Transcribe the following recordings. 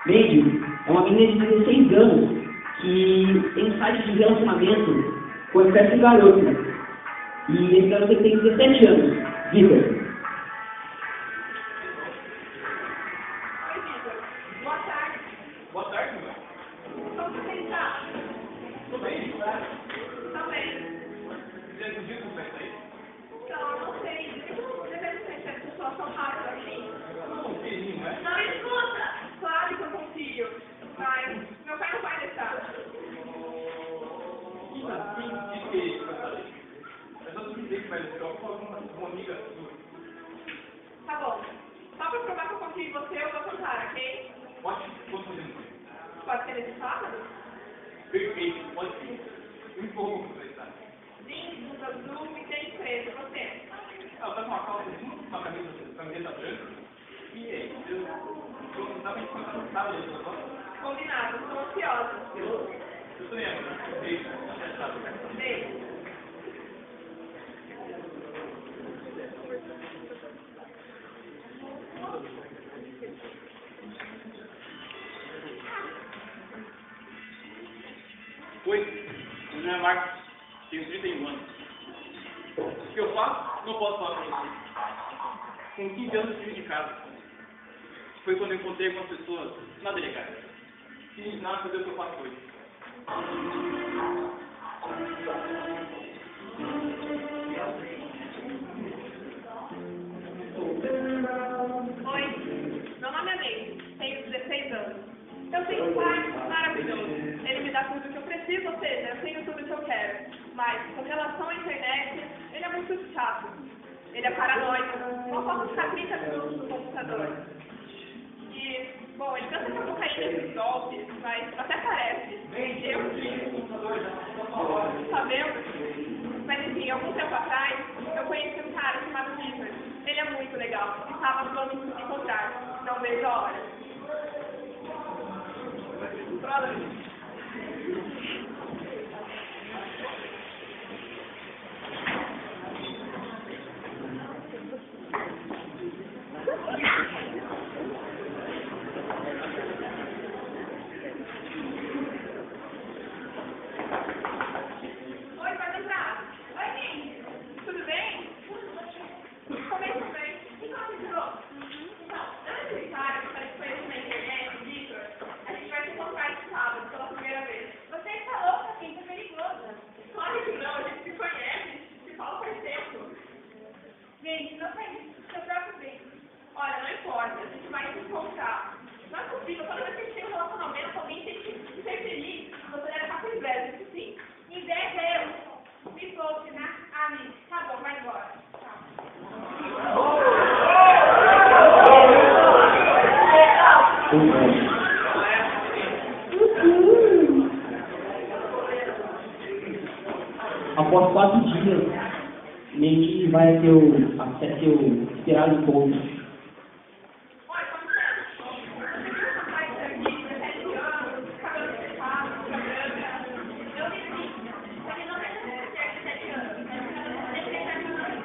Mandy é uma menina de 16 anos que tem um site de relacionamento com uma espécie de garoto. E esse garoto tem 17 anos. Vitor. Boa tarde. Boa tarde, meu. Como você está? Tudo bem, claro. Também. Você não viu como vai sair? Então, eu não sei. Devemos ser as pessoas são rápidas assim. Eu não confio em mim, não é? Não escuta! Claro que eu confio. Mas meu pai não vai deixar. Quem disse que vai sair? É só tu dizer que vai deixar. Eu vou falar com uma amiga sua. Tá bom. Só pra provar que eu confio em você, eu vou contar, ok? Pode fazer isso. Pode ser nesse sábado? Perfeito, pode ser. Um pouco, você sabe. Sim, blusa azul e tem preto. Você? Ela tá com uma calça azul, uma camiseta branca. E é isso. Eu não tava enquanto no sábado, eu tô. Combinado, estou ansiosa. Eu também, amor. Beijo. Até sábado. Beijo. Oi, meu nome é Marcos, tenho 31 anos. O que eu faço? Não posso falar pra você. Com 15 anos eu saí de casa. Foi quando eu encontrei com uma pessoa na delegacia. E me ensinaram a fazer o que eu faço hoje. Oi, meu nome é Ney, tenho 16 anos. Eu tenho um pai maravilhoso. Ele me dá tudo o que eu preciso, ou seja, eu tenho tudo o que eu quero. Mas, com relação à internet, ele é muito chato. Ele é paranoico. Não posso ficar 30 minutos no computador. E, bom, ele tenta que eu vou cair nesses golpes, mas até parece. Tá vendo? Mas, enfim, algum tempo atrás, eu conheci um cara chamado Vitor. Ele é muito legal. Estava pronto para me encontrar. Não vejo a hora. Pronto. Oi, pode entrar. Oi, Ney. Tudo bem? Começa bem. Então, antes cara que eu conheço na internet, Vitor, a gente vai se encontrar esse sábado pela primeira vez. Você está louca, gente, é perigosa. Claro que não, a gente se conhece, a gente se fala faz tempo. Gente, não faz isso pro seu próprio bem. Olha, não importa, a gente vai se encontrar. Não é possível, toda vez que a gente tem um relacionamento, alguém tem que ser feliz. Você deve estar com inveja, isso sim. Inveja é eu. Me poupe, né? Amigo, tá bom, vai embora. Tchau. Após 4 dias, Mandy vai ter até seu esperado encontro. Oi, como você é? Você viu essa parte aqui, 17 anos, cabelo fechado, boca branca? Eu vi sim. Ele não precisa ter 17 anos. Ele tem 17 anos.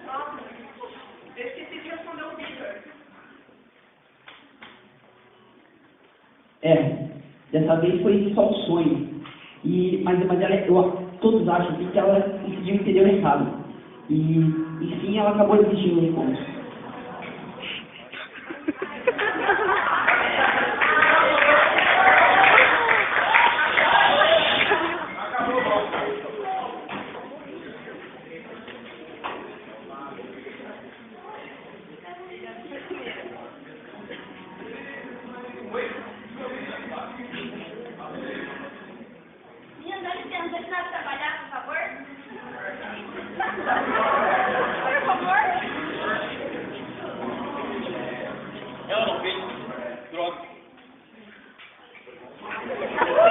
Nossa, eu esqueci de responder o Vitor. Dessa vez foi só um sonho. Mas todos acham que ela conseguiu entender o recado. E, enfim, ela acabou desistindo do encontro. Minha dona, você não deixa nada trabalhar, por favor? Por favor? Tchau.